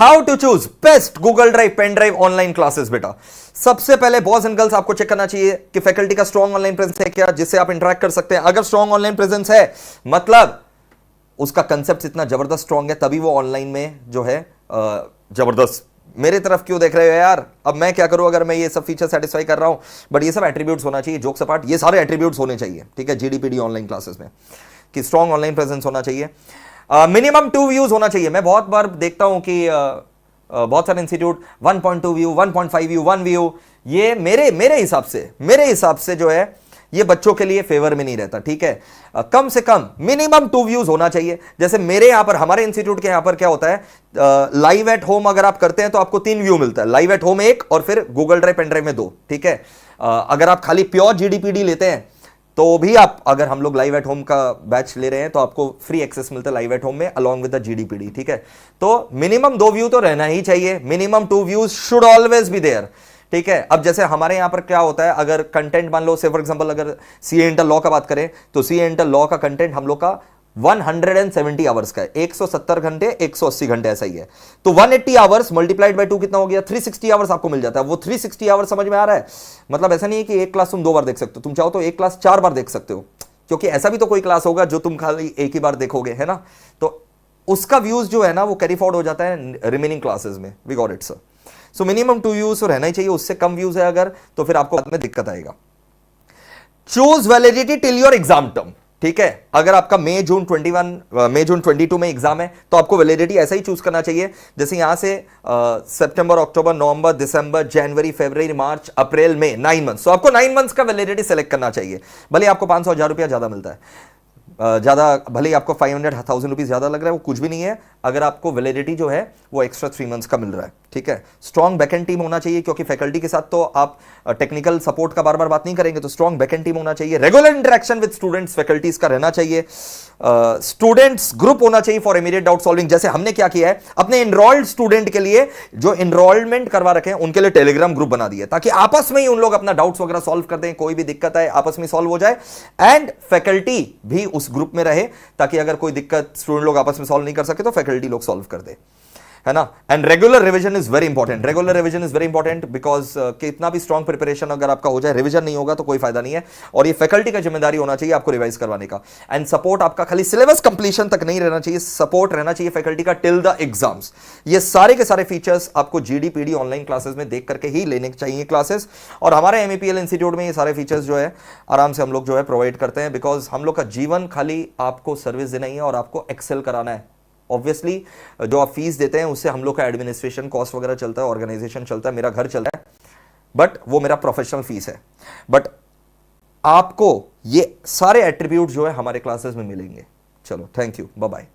How to choose best Google drive pen drive online classes. बेटा सबसे पहले boys and girls आपको check करना चाहिए कि फैकल्टी का स्ट्रॉन्ग ऑनलाइन प्रेजेंस है क्या, जिससे आप इंटरेक्ट कर सकते हैं। अगर स्ट्रॉन्ग ऑनलाइन प्रेजेंस है मतलब उसका कंसेप्ट इतना जबरदस्त स्ट्रॉन्ग है, तभी वो ऑनलाइन में जो है जबरदस्त। मेरे तरफ क्यों देख रहे हो यार, अब मैं क्या करूं अगर मैं ये सब फीचर सेटिस्फाई कर रहा हूं, बट ये सब एट्रीब्यूट्स होना चाहिए, जोक्स अपार्ट ये सारे एट्रीब्यूट्स होने चाहिए, ठीक है, जीडीपीडी ऑनलाइन क्लासेस में, कि स्ट्रॉन्ग ऑनलाइन प्रेजेंस होना चाहिए, मिनिमम 2 व्यूज होना चाहिए। मैं बहुत बार देखता हूं कि बहुत सारे इंस्टीट्यूट 1.2 व्यू, 1.5 व्यू, 1 व्यू, ये मेरे हिसाब से जो है ये बच्चों के लिए फेवर में नहीं रहता, ठीक है। कम से कम मिनिमम 2 व्यूज होना चाहिए। जैसे मेरे यहां पर, हमारे इंस्टीट्यूट के यहां पर क्या होता है, लाइव एट होम अगर आप करते हैं तो आपको 3 व्यू मिलता है, लाइव एट होम 1 और फिर गूगल ड्राइव पेन ड्राइव में 2, ठीक है। अगर आप खाली प्योर जीडीपीडी लेते हैं तो भी आप, अगर हम लोग लाइव एट होम का बैच ले रहे हैं तो आपको फ्री एक्सेस मिलता है लाइव एट होम में अलॉन्ग विद द जीडीपीडी, ठीक है। तो मिनिमम 2 व्यू तो रहना ही चाहिए, minimum 2 views should always be there, ठीक है। अब जैसे हमारे यहां पर क्या होता है, अगर कंटेंट मान लो से फॉर एग्जांपल अगर सीए इंटर लॉ का बात करें तो सीए इंटर लॉ का कंटेंट हम लोग का 170 आवर्स का है, 170 घंटे, 180 घंटे ऐसा ही है। तो 180 आवर्स मल्टीप्लाइड बाय 2 कितना हो गया, 360 आवर्स आपको मिल जाता है। वो 360 आवर्स समझ में आ रहा है, मतलब ऐसा नहीं है कि एक क्लास तुम 2 बार देख सकते हो, तुम चाहो तो एक क्लास 4 बार देख सकते हो, क्योंकि ऐसा भी तो कोई क्लास होगा जो तुम खाली एक ही बार देखोगे, है ना। तो उसका व्यूज जो है ना वो कैरी फॉरवर्ड हो जाता है रिमेनिंग क्लासेस में। We got it sir. So minimum 2 views तो रहना ही चाहिए, उससे कम व्यूज है अगर तो फिर आपको बाद में दिक्कत आएगा। Choose validity till your exam term, ठीक है। अगर आपका मई जून 22 में एग्जाम है तो आपको वैलिडिटी ऐसा ही चूज करना चाहिए जैसे यहां से सितंबर, अक्टूबर, नवंबर, दिसंबर, जनवरी, फरवरी, मार्च, अप्रैल, मई, 9 मंथ्स। तो आपको 9 मंथ्स का वैलिडिटी सेलेक्ट करना चाहिए। भले आपको 500 1000 रुपया ज्यादा मिलता है, ज्यादा भले ही आपको 500,000 रुपीज ज्यादा लग रहा है, वो कुछ भी नहीं है अगर आपको वैलिडिटी जो है वो एक्स्ट्रा 3 मंथ्स का मिल रहा है, ठीक है। स्ट्रॉन्ग बैकएंड टीम होना चाहिए, क्योंकि फैकल्टी के साथ तो आप टेक्निकल सपोर्ट का बार बार बात नहीं करेंगे, तो स्ट्रॉन्ग बैकएंड टीम होना चाहिए। Regular interaction with students faculties का रहना चाहिए। स्टूडेंट्स ग्रुप होना चाहिए फॉर इमीडिएट डाउट सॉल्विंग। जैसे हमने क्या किया है, अपने एनरोल्ड स्टूडेंट के लिए जो एनरोलमेंट करवा रखे हैं उनके लिए टेलीग्राम ग्रुप बना दिया, ताकि आपस में ही उन लोग अपना डाउट्स वगैरह सॉल्व कर दें, कोई भी दिक्कत है आपस में सॉल्व हो जाए, एंड फैकल्टी भी उस ग्रुप में रहे, ताकि अगर कोई दिक्कत स्टूडेंट लोग आपस में सॉल्व नहीं कर सके तो फैकल्टी लोग सॉल्व कर दे, है ना। And regular revision is very important. Regular revision is very important because कितना भी स्ट्रॉन्ग प्रिपरेशन अगर आपका हो जाए, रिवीजन नहीं होगा तो कोई फायदा नहीं है। और ये फैकल्टी का जिम्मेदारी होना चाहिए आपको रिवाइज करवाने का। एंड सपोर्ट आपका खाली सिलेबस कंप्लीशन तक नहीं रहना चाहिए, सपोर्ट रहना चाहिए फैकल्टी का टिल द एग्जाम्स। ये सारे के सारे फीचर्स आपको जीडीपीडी ऑनलाइन क्लासेस में देख करके ही लेने चाहिए क्लासेस। और हमारे एमईपीएल इंस्टीट्यूट में ये सारे फीचर्स जो है आराम से हम लोग जो है प्रोवाइड करते हैं, बिकॉज हम लोग का जीवन खाली आपको सर्विस देना ही है और आपको एक्सेल कराना है। ऑब्वियसली जो आप फीस देते हैं उससे हम लोग का एडमिनिस्ट्रेशन कॉस्ट वगैरह चलता है, ऑर्गेनाइजेशन चलता है, मेरा घर चलता है, बट वो मेरा प्रोफेशनल फीस है। बट आपको ये सारे एट्रीब्यूट जो है हमारे क्लासेस में मिलेंगे। चलो, थैंक यू, बाय बाय।